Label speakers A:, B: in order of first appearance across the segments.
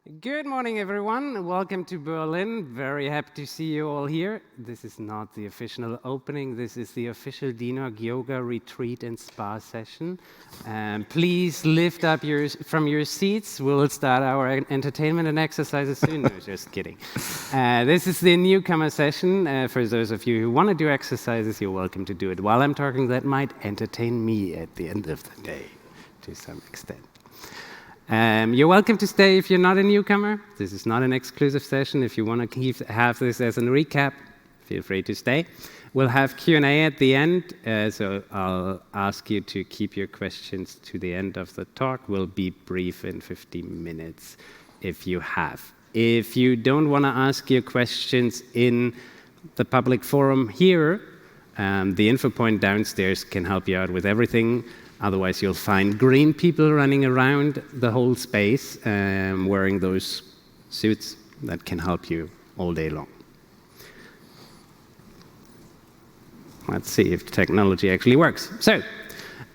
A: Good morning, everyone. Welcome to Berlin. Very happy to see you all here. This is not the official opening. This is the official DENOG yoga retreat and spa session. Please lift up from your seats. We'll start our entertainment and exercises soon. No, just kidding. This is the newcomer session. For those of you who want to do exercises, you're welcome to do it while I'm talking. That might entertain me at the end of the day to some extent. You're welcome to stay if you're not a newcomer. This is not an exclusive session. If you want to have this as a recap, feel free to stay. We'll have Q&A at the end, so I'll ask you to keep your questions to the end of the talk. We'll be brief in 15 minutes if you have. If you don't want to ask your questions in the public forum here, the info point downstairs can help you out with everything. Otherwise, you'll find green people running around the whole space wearing those suits that can help you all day long. Let's see if technology actually works. So,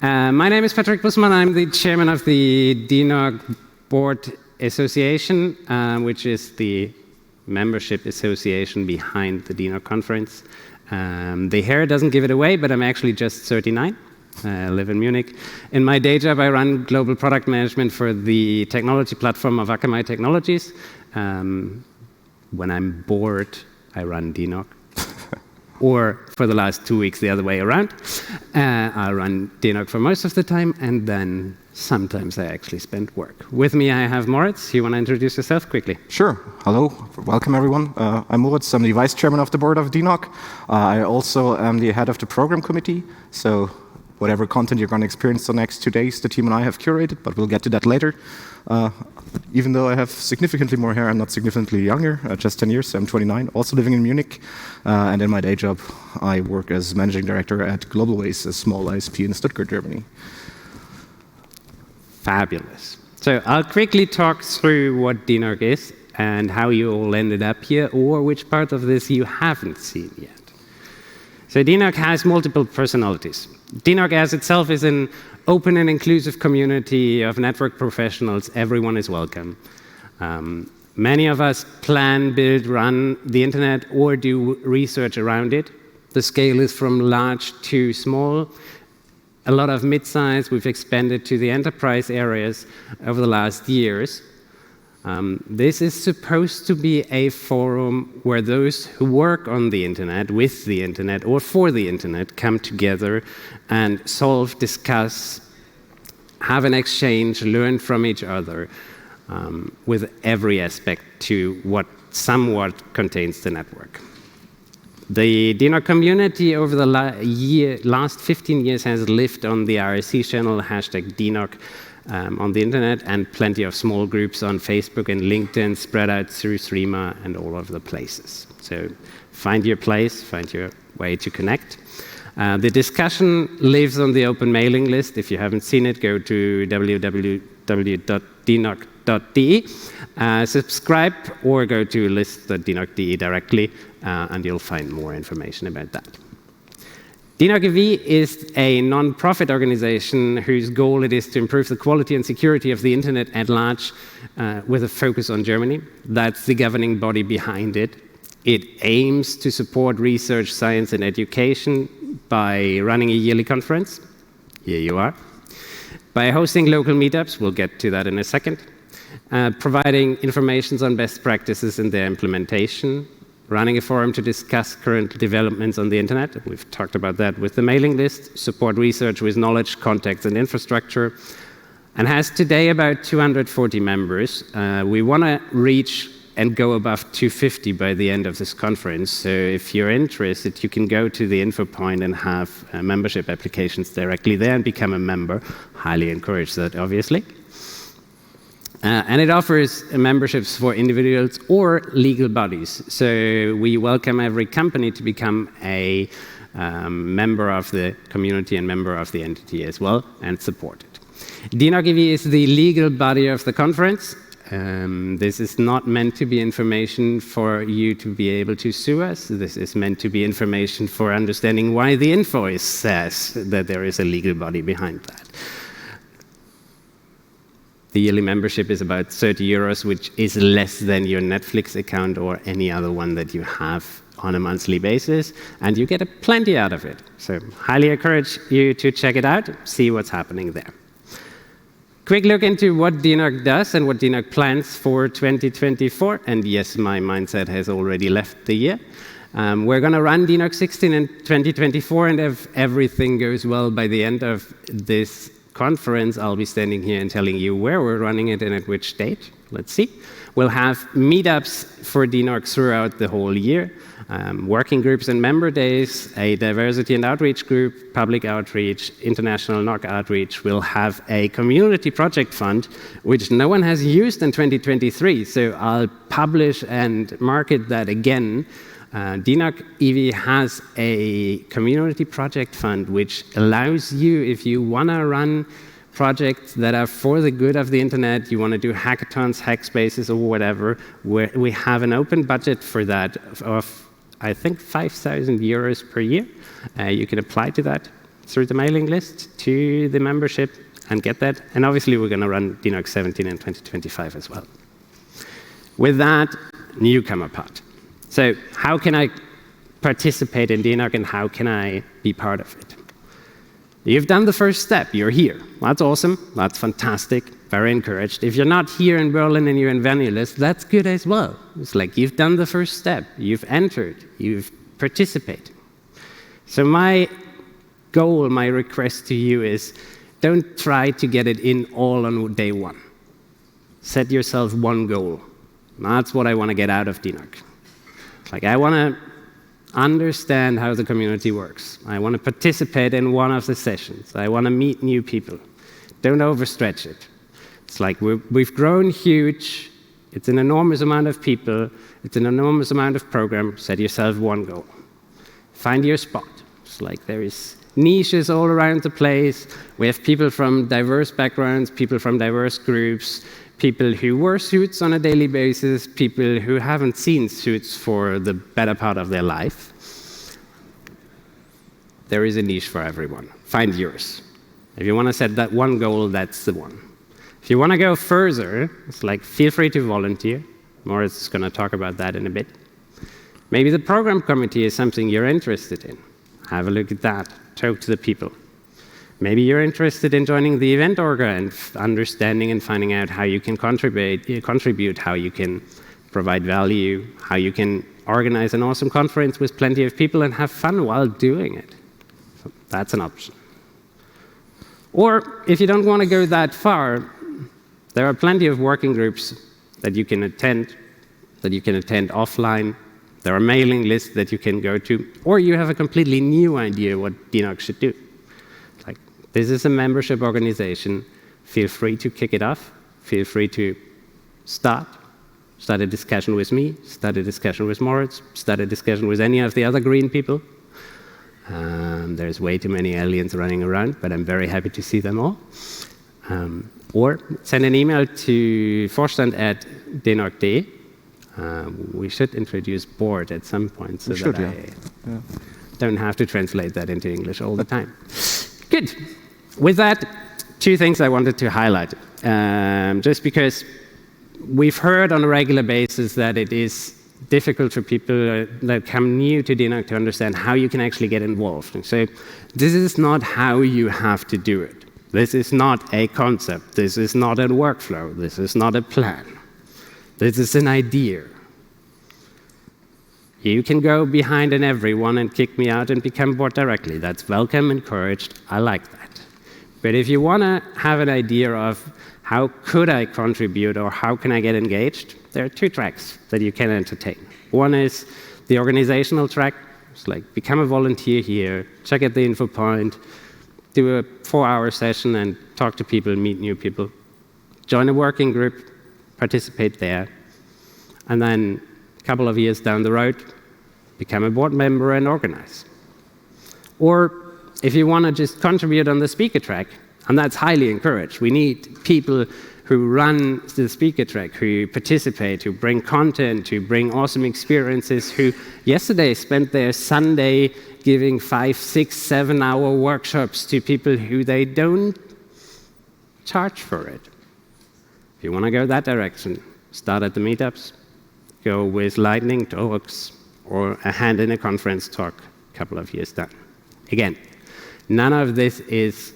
A: my name is Bussmann. I'm the chairman of the DENOG Board Association, which is the membership association behind the DENOG conference. The hair doesn't give it away, but I'm actually just 39. I live in Munich. In my day job, I run global product management for the technology platform of Akamai Technologies. When I'm bored, I run DENOG. Or for the last 2 weeks, the other way around. I run DENOG for most of the time, and then sometimes I actually spend work. With me, I have Moritz. You want to introduce yourself quickly?
B: Sure. Hello. Welcome, everyone. I'm Moritz. I'm the vice chairman of the board of DENOG. I also am the head of the program committee. So whatever content you're going to experience the next 2 days, the team and I have curated, but we'll get to that later. Even though I have significantly more hair, I'm not significantly younger, just 10 years, so I'm 29, also living in Munich. And in my day job, I work as managing director at Globalways, a small ISP in Stuttgart, Germany.
A: Fabulous. So I'll quickly talk through what DENOG is and how you all ended up here, or which part of this you haven't seen yet. So DENOG has multiple personalities. DENOG as itself is an open and inclusive community of network professionals. Everyone is welcome. Many of us plan, build, run the internet or do research around it. The scale is from large to small. A lot of mid-size. We've expanded to the enterprise areas over the last years. This is supposed to be a forum where those who work on the internet, with the internet, or for the internet come together and solve, discuss, have an exchange, learn from each other with every aspect to what somewhat contains the network. The DENOG community over the last 15 years has lived on the RSC channel, #DENOG, on the internet, and plenty of small groups on Facebook and LinkedIn spread out through Threema and all of the places. So find your place, find your way to connect. The discussion lives on the open mailing list. If you haven't seen it, go to www.denog.de, subscribe, or go to list.denog.de directly, and you'll find more information about that. DENOG15 is a non-profit organization whose goal it is to improve the quality and security of the internet at large with a focus on Germany. That's the governing body behind it. It aims to support research, science, and education by running a yearly conference. Here you are. By hosting local meetups, we'll get to that in a second. Providing information on best practices and their implementation. Running a forum to discuss current developments on the internet. We've talked about that with the mailing list. Support research with knowledge, contacts, and infrastructure. And has today about 240 members. We want to reach and go above 250 by the end of this conference. So if you're interested, you can go to the info point and have membership applications directly there and become a member. Highly encourage that, obviously. And it offers memberships for individuals or legal bodies. So we welcome every company to become a member of the community and member of the entity as well, and support it. DENOG15 is the legal body of the conference. This is not meant to be information for you to be able to sue us. This is meant to be information for understanding why the invoice says that there is a legal body behind that. The yearly membership is about 30 euros, which is less than your Netflix account or any other one that you have on a monthly basis, and you get plenty out of it. So highly encourage you to check it out, see what's happening there. Quick look into what DENOG does and what DENOG plans for 2024. And yes, my mindset has already left the year. We're going to run DENOG15 in 2024, and if everything goes well by the end of this conference, I'll be standing here and telling you where we're running it and at which date. Let's see. We'll have meetups for DENOG throughout the whole year, working groups and member days, a diversity and outreach group, public outreach, international NOC outreach. We'll have a community project fund, which no one has used in 2023, so I'll publish and market that again. DENOG has a community project fund, which allows you, if you want to run projects that are for the good of the internet, you want to do hackathons, hack spaces, or whatever, we have an open budget for that of, I think, 5,000 euros per year. You can apply to that through the mailing list to the membership and get that. And obviously, we're going to run DENOG17 in 2025 as well. With that, newcomer part. So how can I participate in DENOG and how can I be part of it? You've done the first step. You're here. That's awesome. That's fantastic. Very encouraged. If you're not here in Berlin and you're in Vanillis, that's good as well. It's like you've done the first step. You've entered. You've participated. So my goal, my request to you is don't try to get it in all on day one. Set yourself one goal. That's what I want to get out of DENOG. Like, I want to understand how the community works. I want to participate in one of the sessions. I want to meet new people. Don't overstretch it. It's like we've grown huge. It's an enormous amount of people. It's an enormous amount of program. Set yourself one goal. Find your spot. It's like there is niches all around the place. We have people from diverse backgrounds, people from diverse groups, people who wear suits on a daily basis, people who haven't seen suits for the better part of their life. There is a niche for everyone. Find yours. If you want to set that one goal, that's the one. If you want to go further, it's like feel free to volunteer. Moritz is going to talk about that in a bit. Maybe the program committee is something you're interested in. Have a look at that. Talk to the people. Maybe you're interested in joining the event orga and understanding and finding out how you can contribute, how you can provide value, how you can organize an awesome conference with plenty of people and have fun while doing it. So that's an option. Or if you don't want to go that far, there are plenty of working groups that you can attend offline. There are mailing lists that you can go to, or you have a completely new idea what DENOG should do. Like, this is a membership organization. Feel free to kick it off. Feel free to start a discussion with me, start a discussion with Moritz, start a discussion with any of the other green people. There's way too many aliens running around, but I'm very happy to see them all. Or send an email to vorstand@denog.de. We should introduce board at some point so that I don't have to translate that into English all the time. Good. With that, two things I wanted to highlight. Just because we've heard on a regular basis that it is difficult for people that come new to DENOG to understand how you can actually get involved. And so this is not how you have to do it. This is not a concept. This is not a workflow. This is not a plan. This is an idea. You can go behind an everyone and kick me out and become board directly. That's welcome, encouraged. I like that. But if you want to have an idea of how could I contribute or how can I get engaged, there are two tracks that you can entertain. One is the organizational track. It's like become a volunteer here, check out the info point, do a 4-hour session and talk to people, meet new people. Join a working group, participate there, and then a couple of years down the road, become a board member and organize. Or if you want to just contribute on the speaker track, and that's highly encouraged. We need people who run the speaker track, who participate, who bring content, who bring awesome experiences, who yesterday spent their Sunday giving 5, 6, 7-hour workshops to people who they don't charge for it. If you want to go that direction, start at the meetups, go with lightning talks, or a hand in a conference talk a couple of years down. Again, none of this is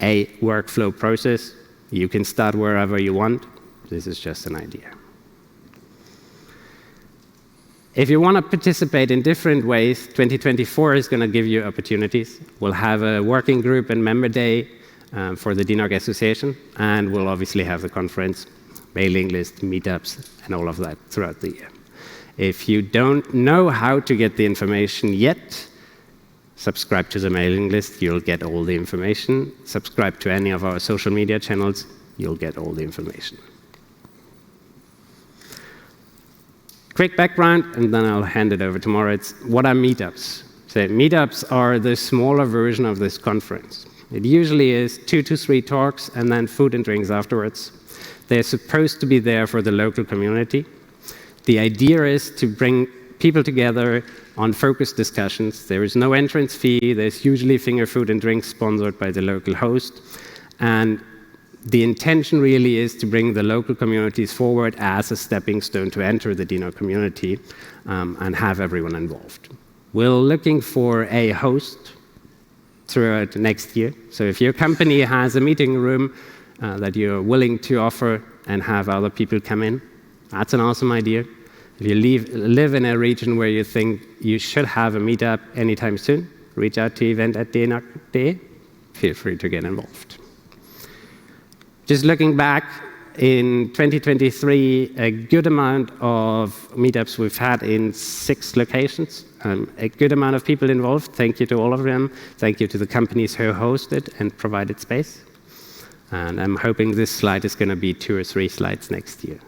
A: a workflow process. You can start wherever you want. This is just an idea. If you want to participate in different ways, 2024 is going to give you opportunities. We'll have a working group and member day for the DENOG Association, and we'll obviously have the conference, mailing list, meetups, and all of that throughout the year. If you don't know how to get the information yet, subscribe to the mailing list, you'll get all the information. Subscribe to any of our social media channels, you'll get all the information. Quick background, and then I'll hand it over to Moritz. What are meetups? So meetups are the smaller version of this conference. It usually is 2 to 3 talks and then food and drinks afterwards. They're supposed to be there for the local community. The idea is to bring people together on focused discussions. There is no entrance fee. There's usually finger food and drinks sponsored by the local host. And the intention really is to bring the local communities forward as a stepping stone to enter the DENOG community and have everyone involved. We're looking for a host throughout next year. So if your company has a meeting room that you're willing to offer and have other people come in, that's an awesome idea. If you live in a region where you think you should have a meetup anytime soon, reach out to event@denog.de. Feel free to get involved. Just looking back, in 2023, a good amount of meetups we've had in 6 locations, a good amount of people involved. Thank you to all of them. Thank you to the companies who hosted and provided space. And I'm hoping this slide is going to be 2 or 3 slides next year.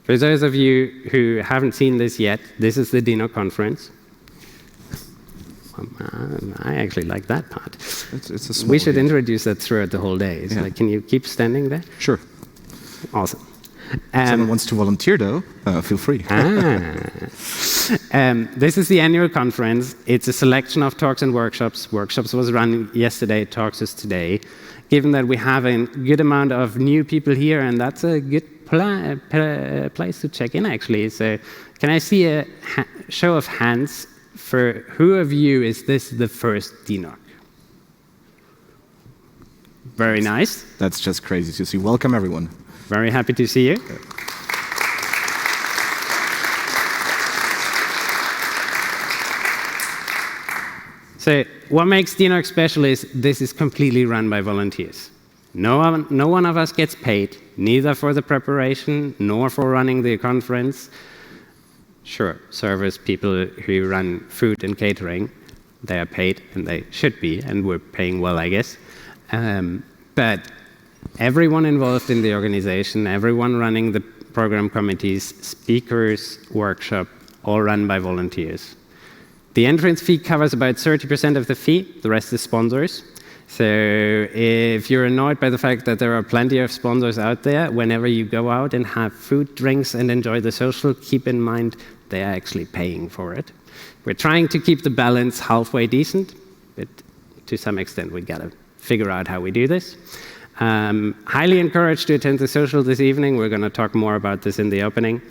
A: For those of you who haven't seen this yet, this is the DENOG conference. I actually like that part. We should introduce that throughout the whole day. It's like, can you keep standing there?
B: Sure.
A: Awesome.
B: If someone wants to volunteer, though, feel free.
A: This is the annual conference. It's a selection of talks and workshops. Workshops was run yesterday, talks is today. Given that we have a good amount of new people here, and that's a good place to check in, actually. So can I see a show of hands? For who of you is this the first DENOG? Very nice.
B: That's just crazy to see. Welcome, everyone.
A: Very happy to see you. So what makes DENOG special is this is completely run by volunteers. No one of us gets paid, neither for the preparation nor for running the conference. Sure, servers, people who run food and catering, they are paid, and they should be, and we're paying well, I guess. But everyone involved in the organization, everyone running the program committees, speakers, workshop, all run by volunteers. The entrance fee covers about 30% of the fee, the rest is sponsors. So if you're annoyed by the fact that there are plenty of sponsors out there, whenever you go out and have food, drinks, and enjoy the social, keep in mind they are actually paying for it. We're trying to keep the balance halfway decent, but to some extent we got to figure out how we do this. Highly encouraged to attend the social this evening. We're going to talk more about this in the opening.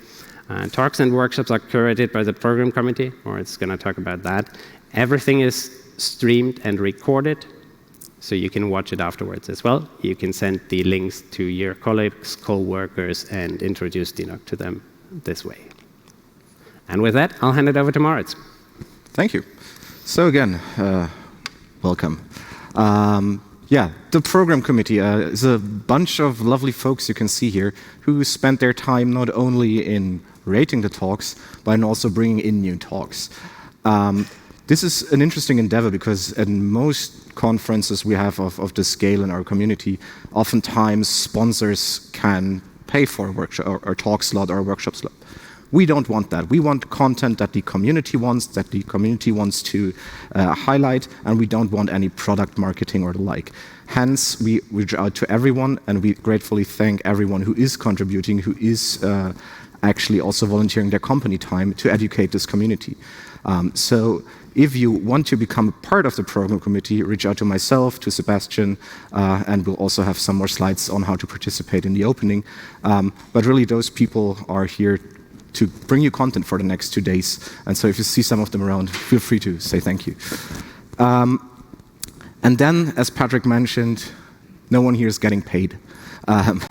A: Talks and workshops are curated by the program committee, or it's going to talk about that. Everything is streamed and recorded, so you can watch it afterwards as well. You can send the links to your colleagues, co-workers, and introduce DENOG to them this way. And with that, I'll hand it over to Moritz.
B: Thank you. So again, welcome. The program committee is a bunch of lovely folks you can see here who spent their time not only in rating the talks, but in also bringing in new talks. This is an interesting endeavor because in most conferences we have of this scale in our community, oftentimes sponsors can pay for a workshop or talk slot or a workshop slot. We don't want that. We want content that the community wants to highlight, and we don't want any product marketing or the like. Hence, we reach out to everyone, and we gratefully thank everyone who is contributing, who is actually also volunteering their company time to educate this community. So if you want to become a part of the program committee, reach out to myself, to Sebastian, and we'll also have some more slides on how to participate in the opening. But really, those people are here to bring you content for the next 2 days. And so if you see some of them around, feel free to say thank you. And then, as Patrick mentioned, no one here is getting paid.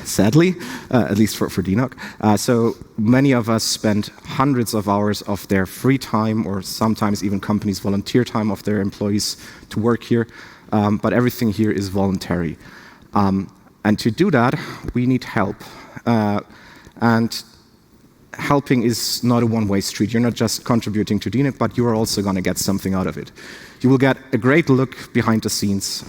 B: Sadly, at least for DENOG. So many of us spend hundreds of hours of their free time, or sometimes even companies volunteer time of their employees to work here, but everything here is voluntary. And to do that, we need help. And helping is not a one-way street. You're not just contributing to DENOG, but you are also going to get something out of it. You will get a great look behind the scenes.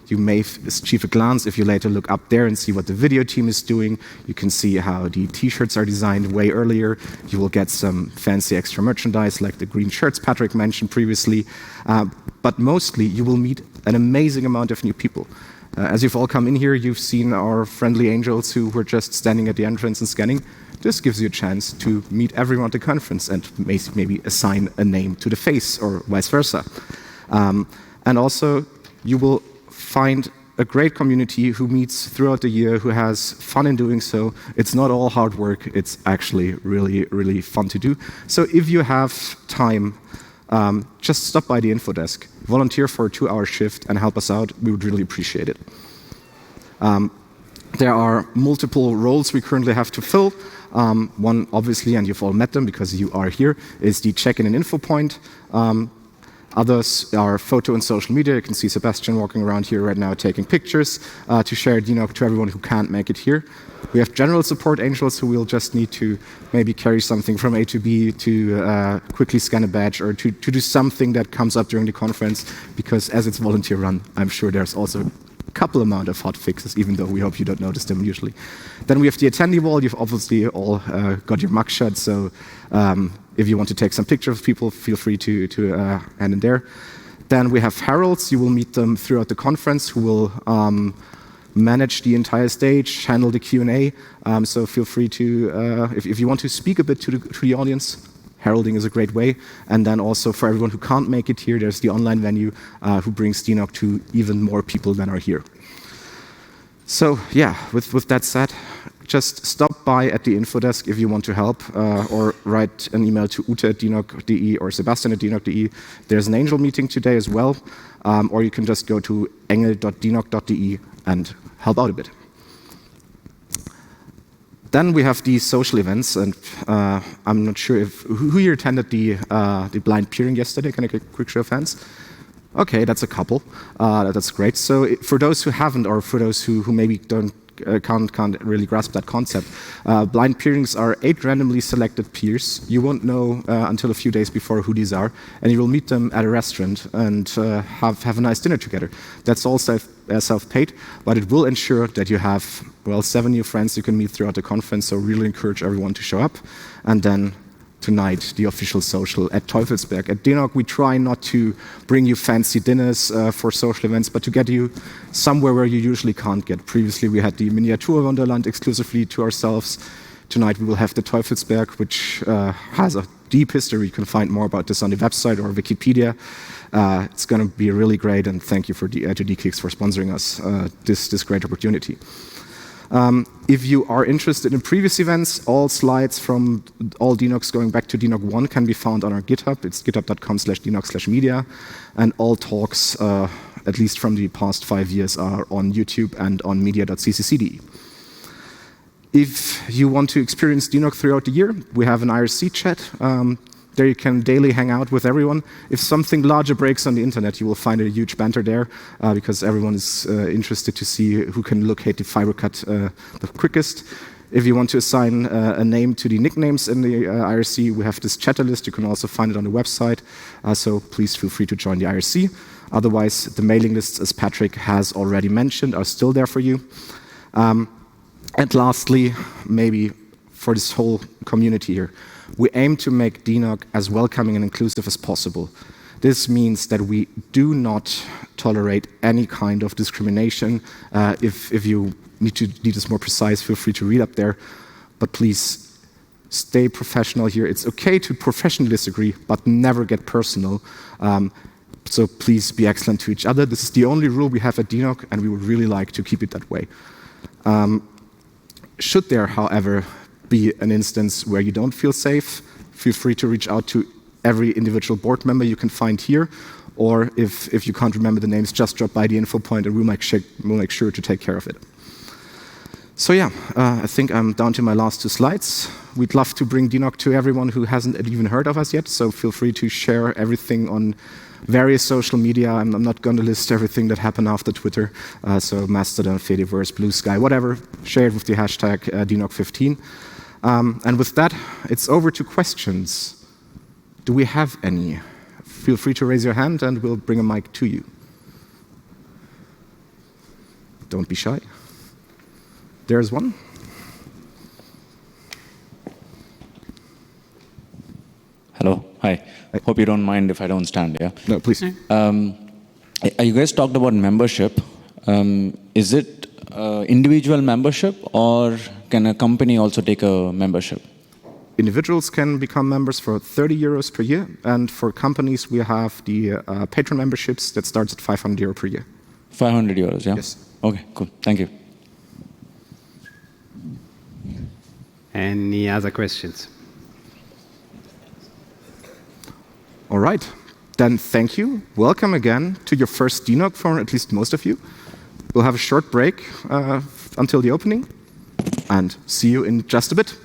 B: You may achieve a glance if you later look up there and see what the video team is doing. You can see how the t-shirts are designed way earlier. You will get some fancy extra merchandise like the green shirts Patrick mentioned previously. But mostly, you will meet an amazing amount of new people. As you've all come in here, you've seen our friendly angels who were just standing at the entrance and scanning. This gives you a chance to meet everyone at the conference and maybe assign a name to the face or vice versa. And also, you will find a great community who meets throughout the year, who has fun in doing so. It's not all hard work. It's actually really, really fun to do. So if you have time, just stop by the info desk, volunteer for a 2-hour shift, and help us out. We would really appreciate it. There are multiple roles we currently have to fill. One, obviously, and you've all met them because you are here, is the check-in and info point. Others are photo and social media. You can see Sebastian walking around here right now taking pictures to share DENOG to everyone who can't make it here. We have general support angels who will just need to maybe carry something from A to B, to quickly scan a badge, or to do something that comes up during the conference, because as it's volunteer run, I'm sure there's also couple amount of hot fixes, even though we hope you don't notice them usually. Then we have the attendee wall. You've obviously all got your mugshot, so if you want to take some pictures of people, feel free to hand in there. Then we have heralds. You will meet them throughout the conference, who will manage the entire stage, handle the Q&A. So feel free to, if you want to speak a bit to the audience, heralding is a great way. And then also for everyone who can't make it here, there's the online venue who brings DENOG to even more people than are here. So yeah, with that said, just stop by at the info desk if you want to help, or write an email to ute@denog.de or sebastian@denog.de. There's an angel meeting today as well, or you can just go to engel.denog.de and help out a bit. Then we have these social events, and I'm not sure if who here attended the blind peering yesterday. Can I get a quick show of hands? Okay, that's a couple. That's great. So for those who haven't, or for those who maybe can't really grasp that concept, blind peerings are 8 randomly selected peers. You won't know until a few days before who these are, and you will meet them at a restaurant and have a nice dinner together. That's all self-paid, but it will ensure that you have, well, 7 new friends you can meet throughout the conference, so really encourage everyone to show up. And then tonight, the official social at Teufelsberg. At DENOG, we try not to bring you fancy dinners for social events, but to get you somewhere where you usually can't get. Previously, we had the Miniatur Wonderland exclusively to ourselves. Tonight, we will have the Teufelsberg, which has a deep history. You can find more about this on the website or Wikipedia. It's going to be really great, and thank you to DKIX for sponsoring us this great opportunity. If you are interested in previous events, all slides from all DENOGs going back to DENOG1 can be found on our GitHub. It's github.com/DENOG/media. And all talks, at least from the past 5 years, are on YouTube and on media.ccc.de. If you want to experience DENOG throughout the year, we have an IRC chat. There you can daily hang out with everyone. If something larger breaks on the internet, you will find a huge banter there, because everyone is interested to see who can locate the fiber cut the quickest. If you want to assign a name to the nicknames in the IRC, we have this chatter list. You can also find it on the website, so please feel free to join the IRC. Otherwise, the mailing lists, as Patrick has already mentioned, are still there for you. And lastly, maybe for this whole community here, we aim to make DENOG as welcoming and inclusive as possible. This means that we do not tolerate any kind of discrimination. If you need this more precise, feel free to read up there. But please stay professional here. It's okay to professionally disagree, but never get personal. So please be excellent to each other. This is the only rule we have at DENOG, and we would really like to keep it that way. Should there, however, be an instance where you don't feel safe, feel free to reach out to every individual board member you can find here, or if you can't remember the names, just drop by the info point and we'll make sure to take care of it. So yeah, I think I'm down to my last 2 slides. We'd love to bring DENOG to everyone who hasn't even heard of us yet, so feel free to share everything on various social media. I'm not going to list everything that happened after Twitter, so Mastodon, Fediverse, Blue Sky, whatever. Share it with the hashtag DENOG15. And with that, it's over to questions. Do we have any? Feel free to raise your hand and we'll bring a mic to you. Don't be shy. There's one.
C: Hello, hi. Hope you don't mind if I don't stand, yeah?
B: No, please.
C: You guys talked about membership. Is it individual membership or can a company also take a membership?
B: Individuals can become members for 30 euros per year, and for companies we have the patron memberships that starts at 500 euro per year.
C: 500 euros, yeah?
B: Yes.
C: Okay, cool. Thank you.
A: Any other questions?
B: All right, then thank you. Welcome again to your first DENOG for at least most of you. We'll have a short break until the opening, and see you in just a bit.